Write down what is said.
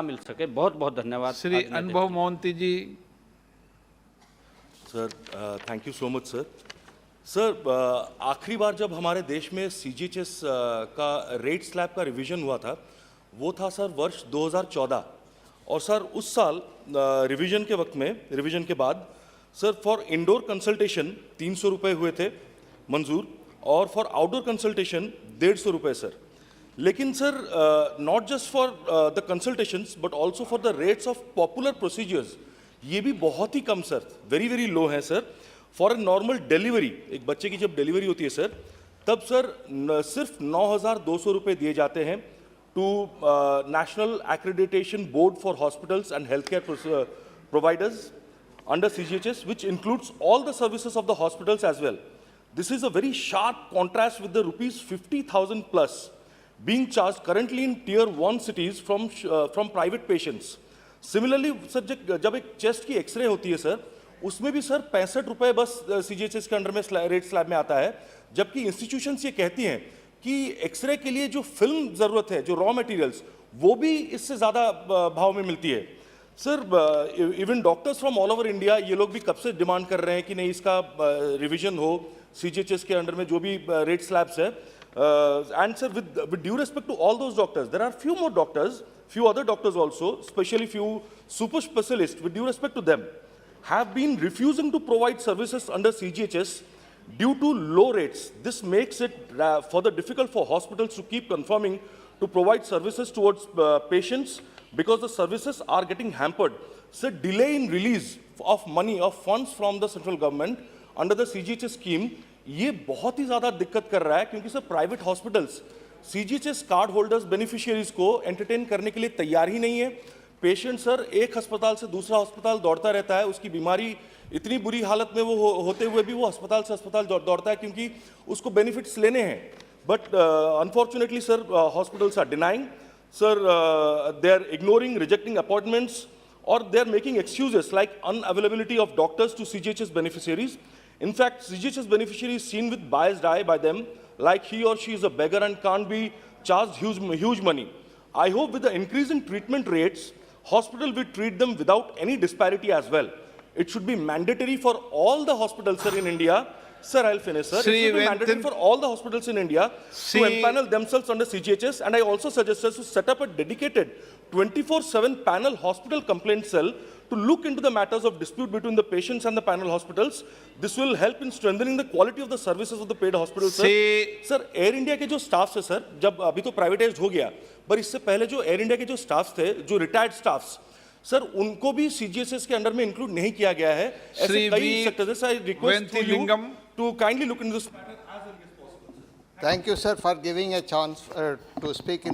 मिल सके। बहुत बहुत धन्यवाद। Shri Anubhav Mohanty ji. Sir thank you so much sir. Sir आखिरी बार जब हमारे देश में सीजीएचएस का रेट स्लैब का रिवीजन हुआ था वो था सर वर्ष 2014। और सर उस साल रिवीजन के वक्त में, रिवीजन के बाद सर फॉर इंडोर कंसल्टेशन 300 रुपये हुए थे मंजूर, और फॉर आउटडोर कंसल्टेशन 150 रुपये सर। लेकिन sir not just for the consultations but also for the rates of popular procedures ये भी बहुत ही कम सर, वेरी वेरी लो है sir. For a normal delivery, एक बच्चे की जब डिलीवरी होती है सर, तब सर सिर्फ 9,200 रुपये दिए जाते हैं to national accreditation board for hospitals and health care providers under CGHS, which includes all the services of the hospitals as well. This is a very sharp contrast with the rupees 50,000 plus being charged currently in tier 1 cities from private patients. Similarly, sir, जब एक chest की x ray होती है sir, उसमें भी sir 65 रुपये बस CGHS के अंडर में रेट स्लैब में आता है, जबकि इंस्टीट्यूशंस ये कहती हैं कि एक्सरे के लिए जो फिल्म ज़रूरत है, जो रॉ मटेरियल्स, वो भी इससे ज़्यादा भाव में मिलती है। Sir even doctors from all over India ये लोग भी कब से डिमांड कर रहे हैं कि नहीं इसका रिवीजन हो सीजीएचएस के अंडर में जो भी रेट स्लैब्स है। And sir with due respect to all those doctors, there are few more doctors, few other doctors also, especially few super specialists, with due respect to them, have been refusing to provide services under CGHS due to low rates. This makes it further difficult for hospitals to keep confirming to provide services towards patients because the services are getting hampered. So delay in release of money, of funds from the central government under the CGHS scheme, ये बहुत ही ज़्यादा दिक्कत कर रहा है, क्योंकि sir private hospitals CGHS card holders beneficiaries को entertain करने के लिए तैयार ही नहीं है। पेशेंट सर एक अस्पताल से दूसरा अस्पताल दौड़ता रहता है, उसकी बीमारी इतनी बुरी हालत में वो होते हुए भी वो अस्पताल से अस्पताल दौड़ता है क्योंकि उसको बेनिफिट्स लेने हैं। But unfortunately sir hospitals are denying, sir they are ignoring, rejecting appointments, और they are making excuses like unavailability of doctors to CGHS beneficiaries. In fact, CGHS beneficiary is seen with biased eye by them, like he or she is a beggar and can't be charged huge money. I hope with the increase in treatment rates, hospital will treat them without any disparity as well. It should be mandatory for all the hospitals, sir, in India. Sir, I'll finish, sir. It should be mandatory for all the hospitals in India to empanel themselves under CGHS. And I also suggest us to set up a dedicated 24/7 panel hospital complaint cell to look into the matters of dispute between the patients and the panel hospitals. This will help in strengthening the quality of the services of the paid hospitals, sir. Sir air India के जो staffs है sir, जब अभी तो privatised हो गया, पर इससे पहले जो एयर इंडिया के जो स्टाफ्स थे, जो रिटायर्ड स्टाफ्स, सर उनको भी सीजीएचएस के अंडर में इंक्लूड नहीं किया गया है। ऐसे कई सेक्टर्स हैं। I request you to kindly look into this matter as early as possible. Thank you, sir, for giving a chance to speak in